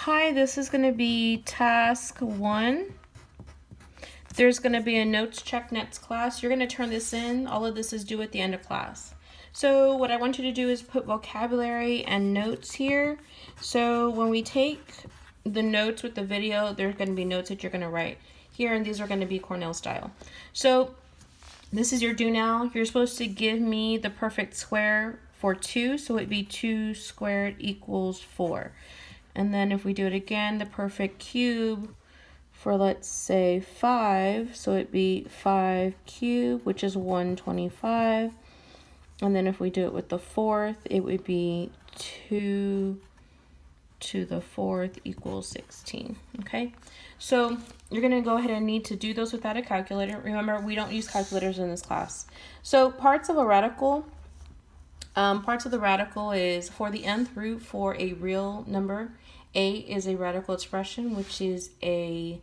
Hi, this is going to be task 1. There's going to be a notes check next class. You're going to turn this in. All of this is due at the end of class. So what I want you to do is put vocabulary and notes here. So when we take the notes with the video, there's going to be notes that you're going to write here, and these are going to be Cornell style. So this is your do now. You're supposed to give me the perfect square for 2, so it'd be 2 squared equals 4. And then if we do it again, the perfect cube for, let's say, 5, so it'd be 5 cubed, which is 125. And then if we do it with the 4th, it would be 2 to the 4th equals 16, okay? So you're gonna go ahead and need to do those without a calculator. Remember, we don't use calculators in this class. So parts of a radical, parts of the radical is for the nth root for a real number. A is a radical expression, which is a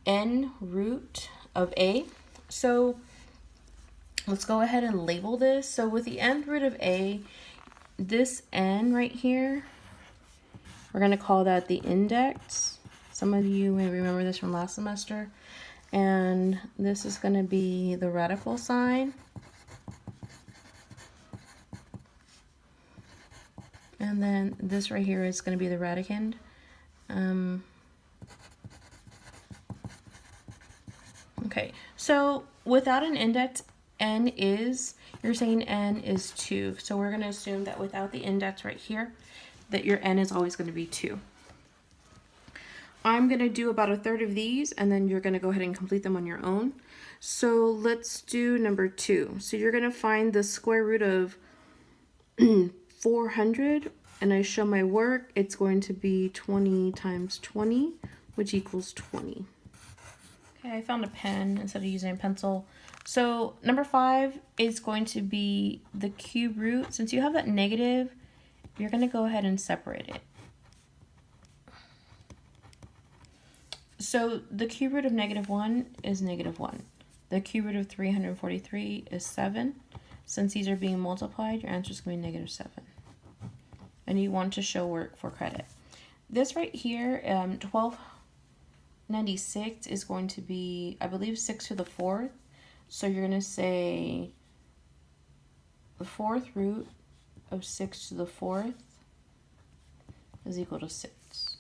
n root of a. So let's go ahead and label this. So with the nth root of a, this n right here, we're going to call that the index. Some of you may remember this from last semester. And this is going to be the radical sign. And then this right here is going to be the radicand. Okay, so without an index, n is, you're saying n is 2. So we're going to assume that without the index right here, that your n is always going to be 2. I'm going to do about a third of these, and then you're going to go ahead and complete them on your own. So let's do number 2. So you're going to find the square root of 400, and I show my work. It's going to be 20 times 20, which equals 20. Okay, I found a pen instead of using a pencil. So number 5 is going to be the cube root. Since you have that negative, you're going to go ahead and separate it. So the cube root of -1 is -1. The cube root of 343 is 7. Since these are being multiplied, your answer is going to be -7. And you want to show work for credit. This right here, 1296 is going to be, I believe, 6 to the 4th. So you're going to say the 4th root of 6 to the 4th is equal to 6.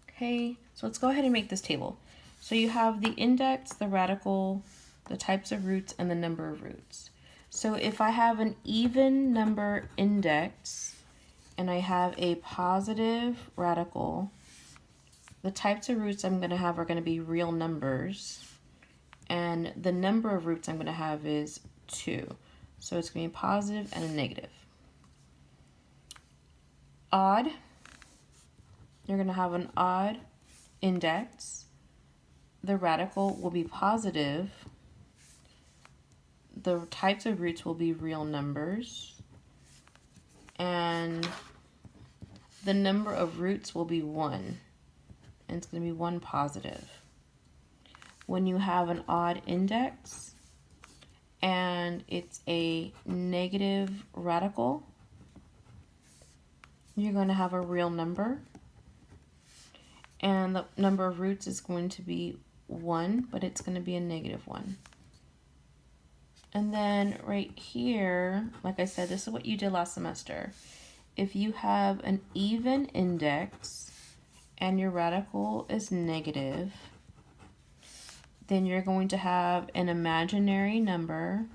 Okay, so let's go ahead and make this table. So you have the index, the radical, the types of roots, and the number of roots. So if I have an even number index and I have a positive radical, the types of roots I'm going to have are going to be real numbers, and the number of roots I'm going to have is 2. So it's going to be positive and a negative. Odd, you're going to have an odd index. The radical will be positive. The types of roots will be real numbers. And the number of roots will be 1. And it's going to be 1 positive. When you have an odd index and it's a negative radical, you're going to have a real number. And the number of roots is going to be 1, but it's going to be a -1. And then right here, like I said, this is what you did last semester. If you have an even index and your radical is negative, then you're going to have an imaginary number,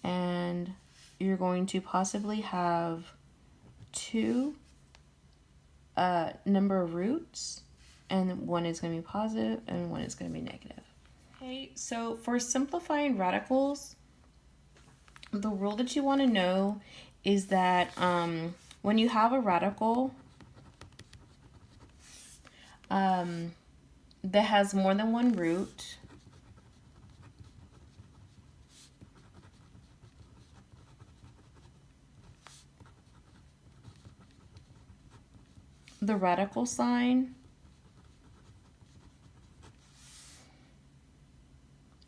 and you're going to possibly have 2 number of roots, and one is going to be positive and one is going to be negative. Okay, so for simplifying radicals, the rule that you want to know is that when you have a radical that has more than one root, the radical sign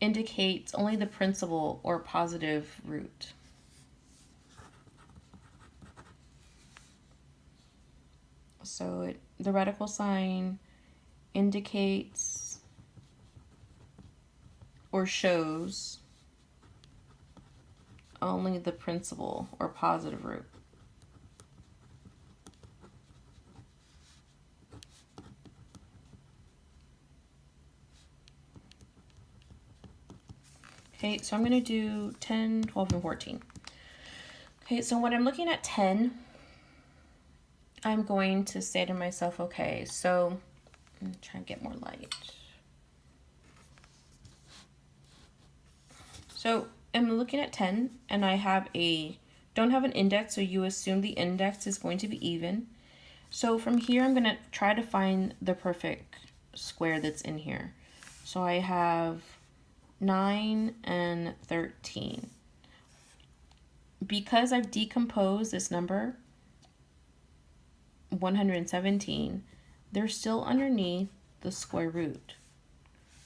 indicates only the principal or positive root. So the radical sign indicates or shows only the principal or positive root. Okay, so I'm going to do 10, 12, and 14. Okay, so when I'm looking at 10, I'm going to say to myself, okay, so I'm trying to get more light. So I'm looking at 10 and I don't have an index, so you assume the index is going to be even. So from here, I'm going to try to find the perfect square that's in here. So I have 9 and 13. Because I've decomposed this number, 117, they're still underneath the square root.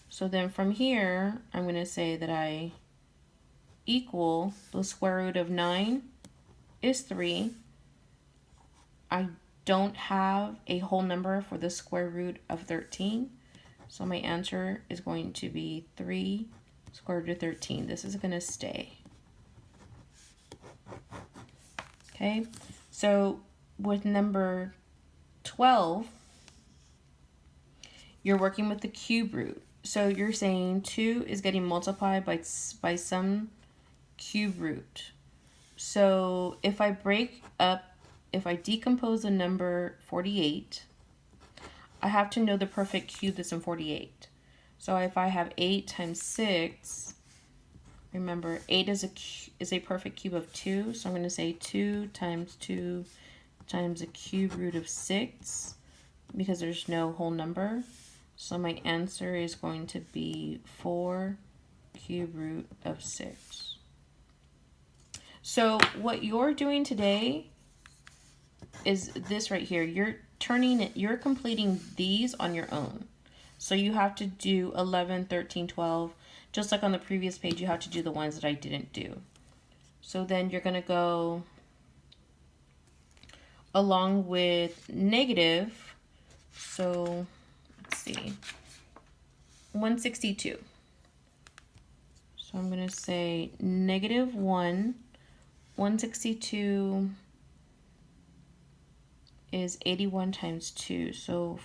So then from here, I'm going to say that I equal the square root of 9 is 3. I don't have a whole number for the square root of 13. So my answer is going to be 3 square root of 13. This is going to stay. Okay, so with number 12, you're working with the cube root. So you're saying 2 is getting multiplied by some cube root. So if I decompose the number 48, I have to know the perfect cube that's in 48. So if I have 8 times 6, remember 8 is a perfect cube of 2. So I'm going to say 2 times a cube root of 6 because there's no whole number. So my answer is going to be 4 cube root of 6. So what you're doing today is this right here. You're completing these on your own. So you have to do 11, 13, 12. Just like on the previous page, you have to do the ones that I didn't do. So then you're going to go along with negative. So let's see, 162. So I'm going to say negative 1. 162 is 81 times 2. So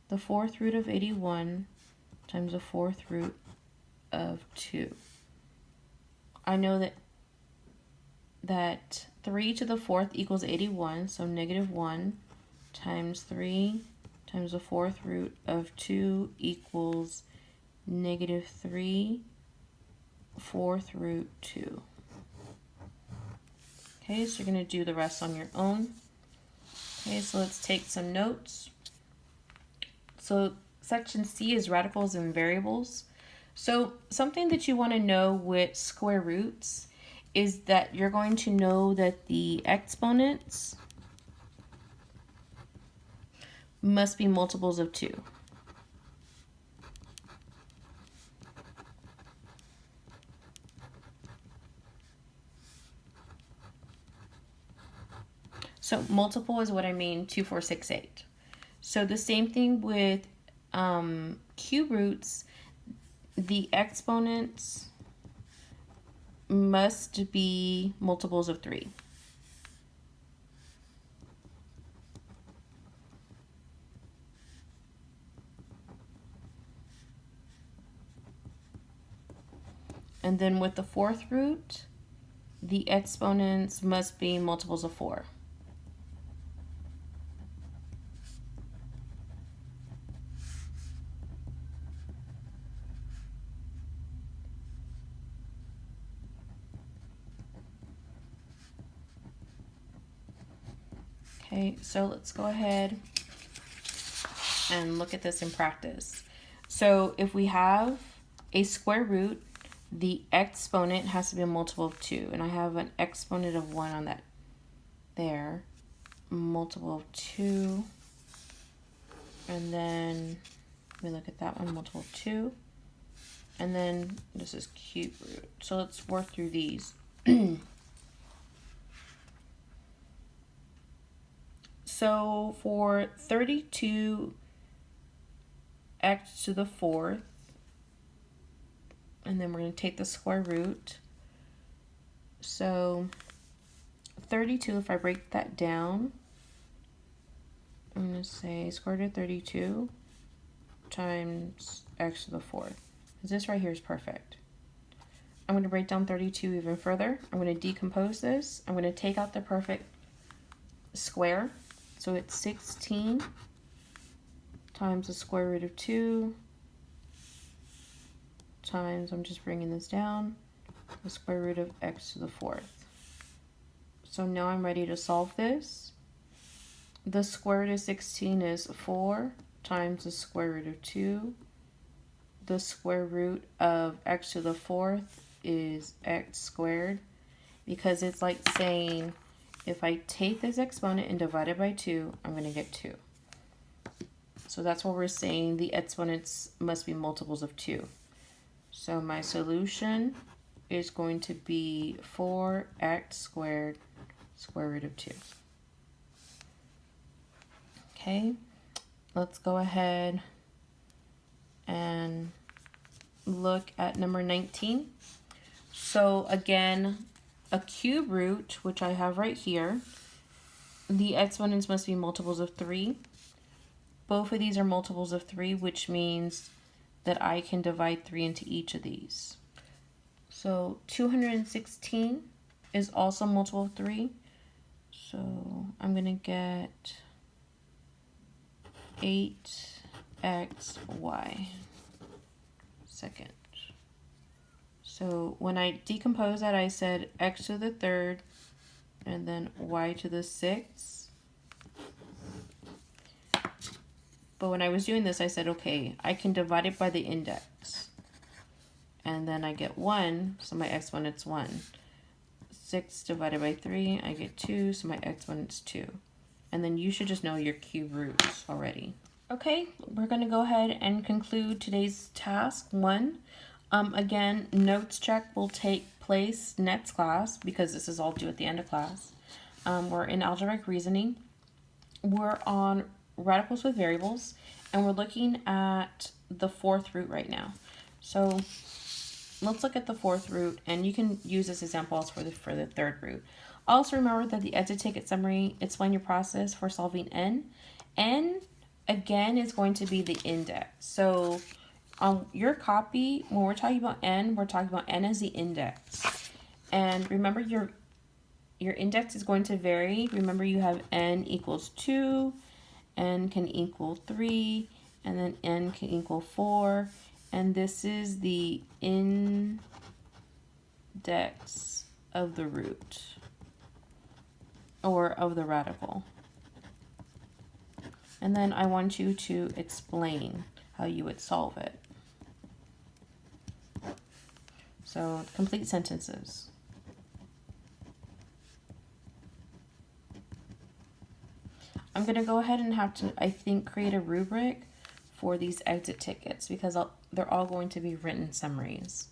the fourth root of 81 times the fourth root of 2. I know that 3 to the fourth equals 81, so negative 1 times 3 times the fourth root of 2 equals negative 3 fourth root 2. Okay, so you're going to do the rest on your own. Okay, so let's take some notes. So section C is radicals and variables. So something that you want to know with square roots is that you're going to know that the exponents must be multiples of 2. So multiple is what I mean, 2, 4, 6, 8. So the same thing with cube roots, the exponents must be multiples of 3. And then with the fourth root, the exponents must be multiples of 4. Okay, so let's go ahead and look at this in practice. So if we have a square root, the exponent has to be a multiple of 2. And I have an exponent of 1 on that there. Multiple of 2. And then we look at that one, multiple of 2. And then this is cube root. So let's work through these. So for 32 x to the 4th, and then we're going to take the square root. So 32, if I break that down, I'm going to say square root of 32 times x to the 4th. This right here is perfect. I'm going to break down 32 even further. I'm going to decompose this. I'm going to take out the perfect square. So it's 16 times the square root of 2 times, I'm just bringing this down, the square root of x to the 4th. So now I'm ready to solve this. The square root of 16 is 4 times the square root of 2. The square root of x to the 4th is x squared, because it's like saying if I take this exponent and divide it by 2, I'm going to get 2. So that's what we're saying, the exponents must be multiples of 2. So my solution is going to be 4x squared square root of 2. Okay, let's go ahead and look at number 19. So again, a cube root, which I have right here, the exponents must be multiples of 3. Both of these are multiples of 3, which means that I can divide 3 into each of these. So 216 is also multiple of 3. So I'm going to get 8xy second. So when I decompose that, I said x to the 3rd and then y to the 6th. But when I was doing this, I said, okay, I can divide it by the index. And then I get 1, so my exponent's 1. 6 divided by 3, I get 2, so my exponent's 2. And then you should just know your cube roots already. Okay, we're going to go ahead and conclude today's task 1. Again, notes check will take place next class because this is all due at the end of class. We're in algebraic reasoning. We're on radicals with variables, and we're looking at the 4th root right now. So let's look at the 4th root, and you can use this example also for the 3rd root. Also remember that the exit ticket summary explain your process for solving n. N, again, is going to be the index. So on your copy, when we're talking about n, we're talking about n as the index. And remember your index is going to vary. Remember you have n equals 2, n can equal 3, and then n can equal 4. And this is the index of the root, or of the radical. And then I want you to explain how you would solve it. So complete sentences. I'm going to go ahead and have to, I think, create a rubric for these exit tickets because they're all going to be written summaries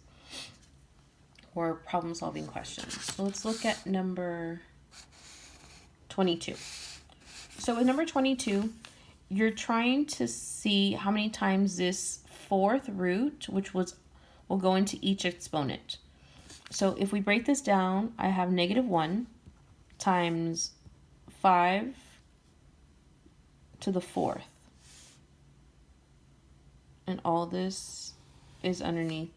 or problem solving questions. So let's look at number 22. So with number 22, you're trying to see how many times this 4th root, which will go into each exponent. So if we break this down, I have -1 times 5 to the 4th. And all this is underneath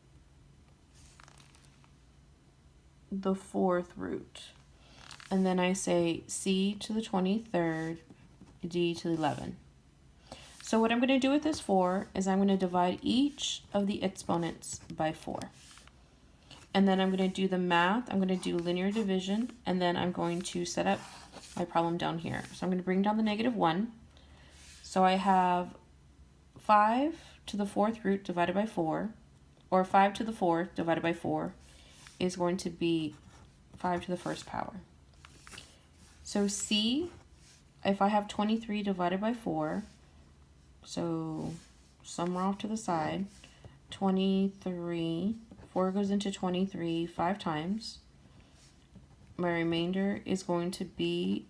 the 4th root. And then I say c to the 23rd, d to the 11. So what I'm going to do with this 4 is I'm going to divide each of the exponents by 4. And then I'm going to do the math. I'm going to do linear division, and then I'm going to set up my problem down here. So I'm going to bring down the -1. So I have 5 to the 4th root divided by 4, or 5 to the 4th divided by 4 is going to be 5 to the 1st power. So c, if I have 23 divided by 4, so somewhere off to the side, 23, 4 goes into 23 5 times. My remainder is going to be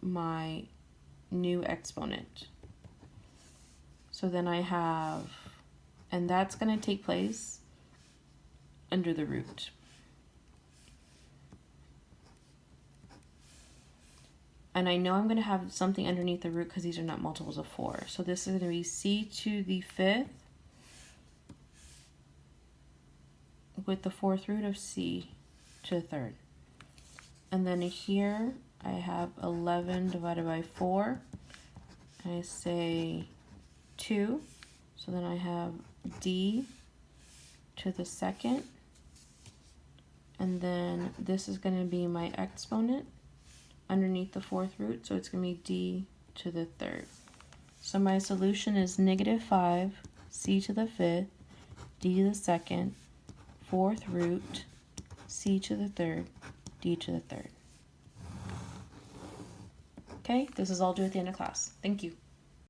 my new exponent. So then I have, and that's going to take place under the root. And I know I'm going to have something underneath the root because these are not multiples of 4. So this is going to be c to the 5th with the 4th root of c to the 3rd. And then here I have 11 divided by 4. And I say 2. So then I have d to the 2nd. And then this is going to be my exponent underneath the 4th root, so it's going to be d to the 3rd. So my solution is -5, c to the 5th, d to the 2nd, 4th root, c to the 3rd, d to the 3rd. Okay, this is all due at the end of class. Thank you.